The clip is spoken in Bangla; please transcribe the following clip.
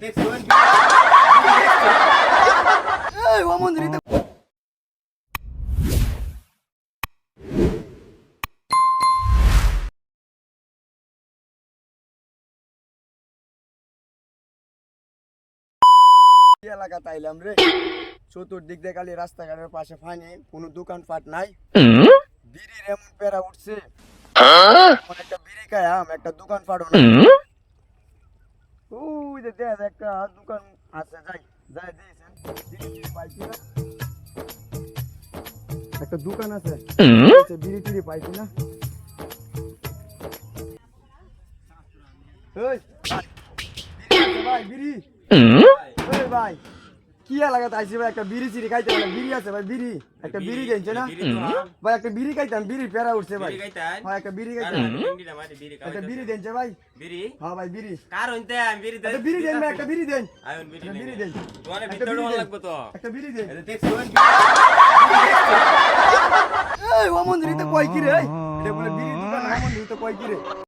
দেখছেন এই ও মন্দিরিতে এলাকা তাইলাম রে, চতুর্দিক দিয়ে খালি রাস্তাঘাটের পাশে পানি, কোনো দোকানপাট নাই। বিড়ির এমন পেরা উঠছে, এখন একটা বিড়ি খাইলাম, একটা দোকানপাটও নাই। ওই যে দেখ একটা দোকান আছে, যাই যাই দিয়েছেন বিড়ি টিড়ি পাইছি না, একটা দোকান আছে, বিড়ি টিড়ি পাইছি না। ওই বিড়ি আছে ভাই, বিড়ি। ওই ভাই কি এলাকাতে আইছি ভাই, একটা বিড়ি চিড়ি খাইতে হবে, বিড়ি আছে ভাই, বিড়ি একটা বিড়ি দিয়েছে না ভাই, একটা বিড়ি খাইতাম, বিড়ি পেরা উঠছে ভাই। হ্যাঁ একটা বিড়ি খাইতাম, একটা বিড়ি দিয়েছে ভাই। হ্যাঁ ভাই বিড়ি একটা বিড়ি দেন ভাই, একটা বিড়ি দেন, একটা বিড়ি দেন, একটা বিড়ি দেন। দেখছেন এই ও মন্দিরিতে কয় কি রে, এটা বলে বিড়ি দোকান, ও মন্দিরিতে কয় কি রে।